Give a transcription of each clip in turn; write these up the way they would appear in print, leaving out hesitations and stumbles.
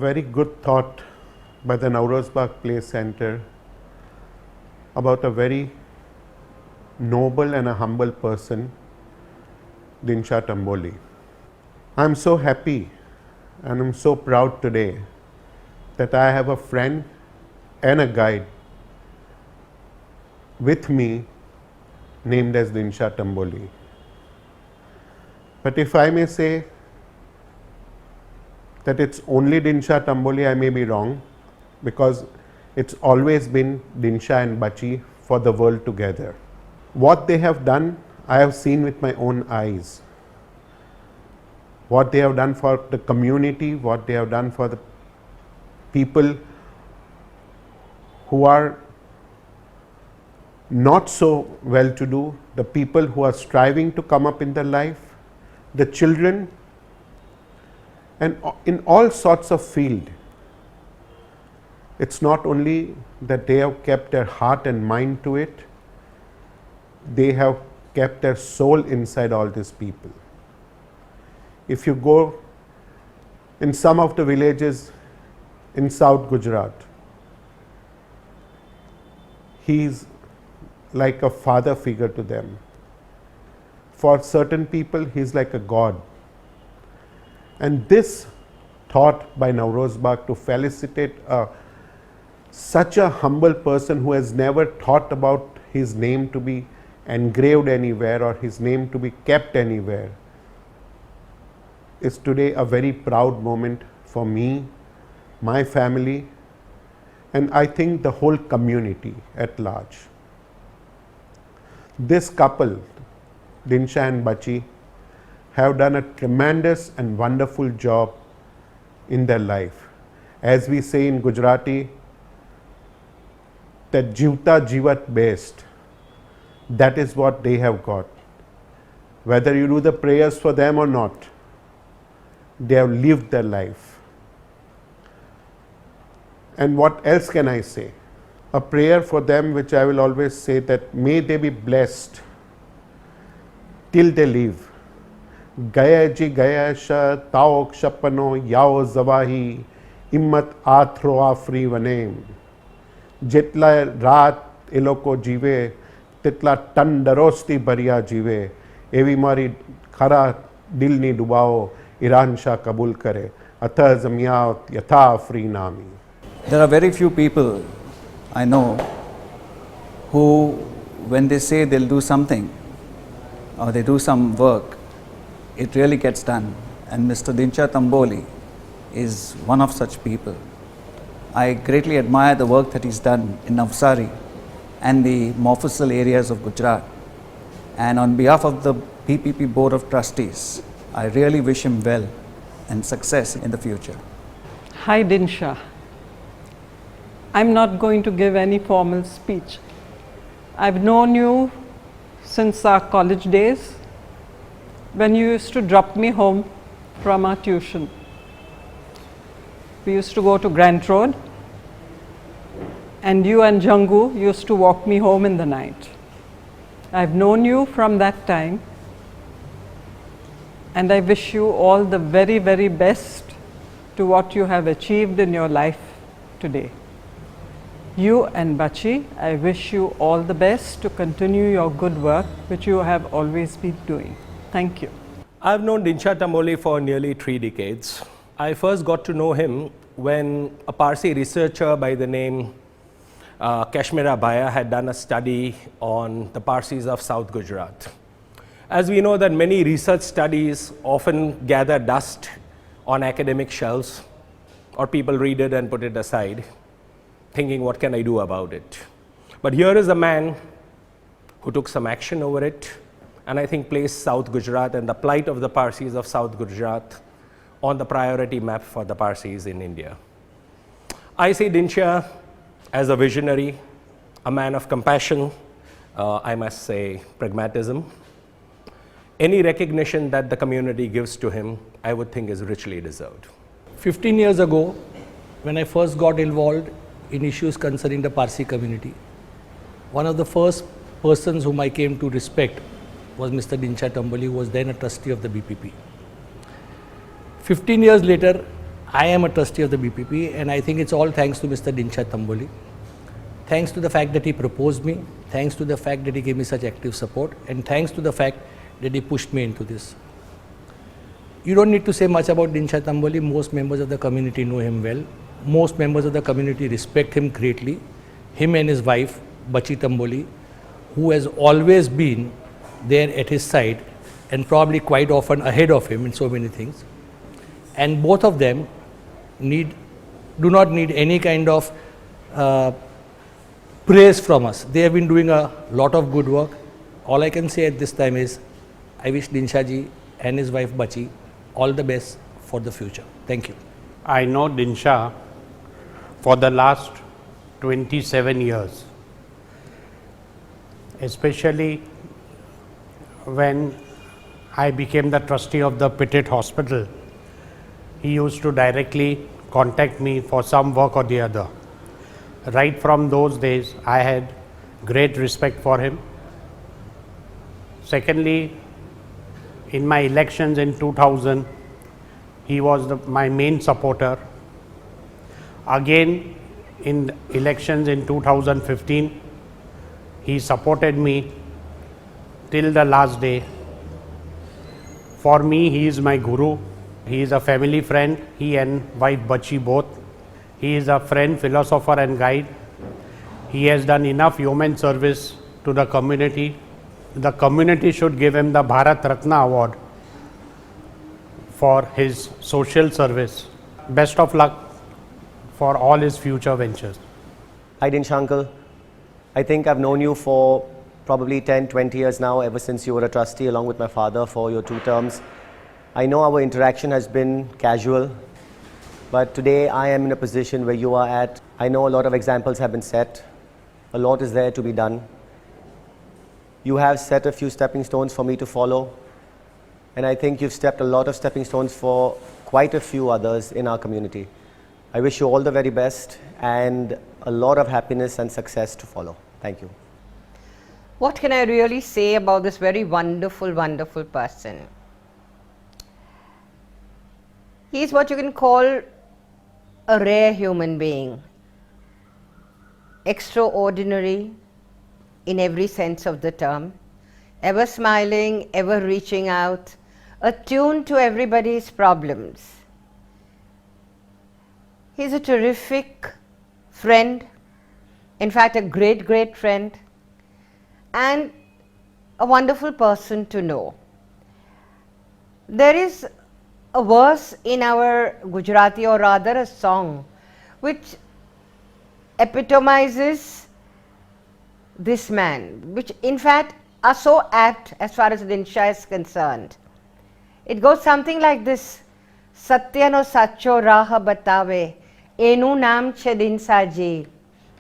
very good thought by the Nowroze Baug Play Center about a very noble and a humble person, Dinshaw Tamboly. I am so happy and I am so proud today that I have a friend and a guide with me named as Dinshaw Tamboly. But if I may say that it's only Dinshaw Tamboly, I may be wrong, because it's always been Dinshaw and Bachi for the world together. What they have done, I have seen with my own eyes. What they have done for the community, what they have done for the people who are not so well to do, the people who are striving to come up in their life, the children, and in all sorts of field. It's not only that they have kept their heart and mind to it, they have kept their soul inside all these people. If you go in some of the villages in South Gujarat, he's like a father figure to them. For certain people, he's like a god. And this thought by Nowroze Baug to felicitate such a humble person who has never thought about his name to be engraved anywhere or his name to be kept anywhere is today a very proud moment for me, my family, and I think the whole community at large. This couple, Dinshaw and Bachi, have done a tremendous and wonderful job in their life. As we say in Gujarati, that Jivta Jivat best, that is what they have got. Whether you do the prayers for them or not, they have lived their life. And what else can I say? A prayer for them which I will always say, that may they be blessed till they live. Gaya ji gaya sha taok shapano yao zavahi immat athro afri vanem. Jetla raat e loko jive tetla tandarosti bariya jive. Evi mari khara dilni dubao Iran Shah kabul kare. Atha zamiyat yatha afri nami. There are very few people I know who, when they say they'll do something or they do some work, it really gets done. And Mr. Dinshaw Tamboly is one of such people. I greatly admire the work that he's done in Navsari and the Mofussil areas of Gujarat. And on behalf of the PPP Board of Trustees, I really wish him well and success in the future. Hi Dinshaw. I'm not going to give any formal speech. I've known you since our college days, when you used to drop me home from our tuition. We used to go to Grant Road, and you and Jangu used to walk me home in the night. I've known you from that time, and I wish you all the very, very best to what you have achieved in your life today. You and Bachi, I wish you all the best to continue your good work which you have always been doing. Thank you. I've known Dinshaw Tamboly for nearly 3 decades. I first got to know him when a Parsi researcher by the name Kashmira Bhaya had done a study on the Parsis of South Gujarat. As we know that many research studies often gather dust on academic shelves, or people read it and put it aside, thinking, what can I do about it? But here is a man who took some action over it, and I think placed South Gujarat and the plight of the Parsis of South Gujarat on the priority map for the Parsis in India. I see Dinshaw as a visionary, a man of compassion, I must say pragmatism. Any recognition that the community gives to him, I would think is richly deserved. 15 years ago, when I first got involved in issues concerning the Parsi community, one of the first persons whom I came to respect was Mr. Dinshaw Tamboly, who was then a trustee of the BPP. 15 years later, I am a trustee of the BPP, and I think it's all thanks to Mr. Dinshaw Tamboly. Thanks to the fact that he proposed me, thanks to the fact that he gave me such active support, and thanks to the fact that he pushed me into this. You don't need to say much about Dinshaw Tamboly. Most members of the community know him well. Most members of the community respect him greatly. Him and his wife, Bachi Tamboly, who has always been there at his side and probably quite often ahead of him in so many things. And both of them do not need any kind of praise from us. They have been doing a lot of good work. All I can say at this time is, I wish Dinshaw ji and his wife Bachi all the best for the future. Thank you. I know Dinshaw for the last 27 years, especially when I became the trustee of the Petit Hospital. He used to directly contact me for some work or the other. Right from those days, I had great respect for him. Secondly, in my elections in 2000, he was my main supporter. Again, in elections in 2015, he supported me till the last day. For me, he is my guru. He is a family friend, he and wife Bachi both. He is a friend, philosopher and guide. He has done enough human service to the community. The community should give him the Bharat Ratna Award for his social service. Best of luck for all his future ventures. Hi Dinshaw uncle. I think I've known you for probably 10, 20 years now, ever since you were a trustee along with my father for your 2 terms. I know our interaction has been casual, but today I am in a position where you are at. I know a lot of examples have been set. A lot is there to be done. You have set a few stepping stones for me to follow, and I think you've stepped a lot of stepping stones for quite a few others in our community. I wish you all the very best and a lot of happiness and success to follow. Thank you. What can I really say about this very wonderful, wonderful person? He's what you can call a rare human being, extraordinary in every sense of the term, ever smiling, ever reaching out, attuned to everybody's problems. He's a terrific friend, in fact a great, great friend, and a wonderful person to know. There is a verse in our Gujarati, or rather a song, which epitomizes this man, which in fact are so apt as far as Dinshaw is concerned. It goes something like this: Satyano sacho raha batave, enu naam che Dinshaw ji,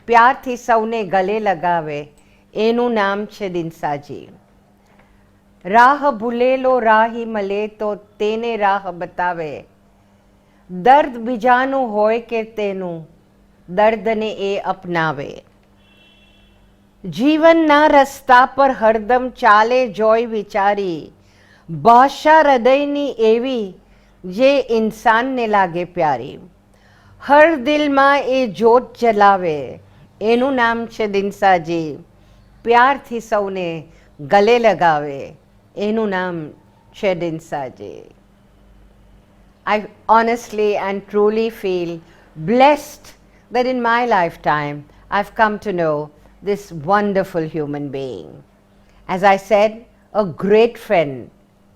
pyar thi saune gale lagave, enu naam che Dinshaw ji. राह भूले लो राही मले तो तेने राह बतावे, दर्द बिजानु होय के तेनु दर्द ने ए अपनावे. जीवन ना रस्ता पर हरदम चाले जोय विचारी, भाषा हृदयनी एवी जे इंसान ने लागे प्यारी. हर दिल में ए जोत जलावे, एनु नाम छे दिनसा जी, प्यार थी सौने गले लगावे, एनु नाम छे दिनसा जी. I honestly and truly feel blessed that in my lifetime I've come to know this wonderful human being. As I said, a great friend,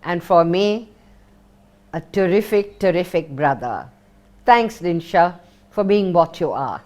and for me, a terrific, terrific brother. Thanks, Dinshaw, for being what you are.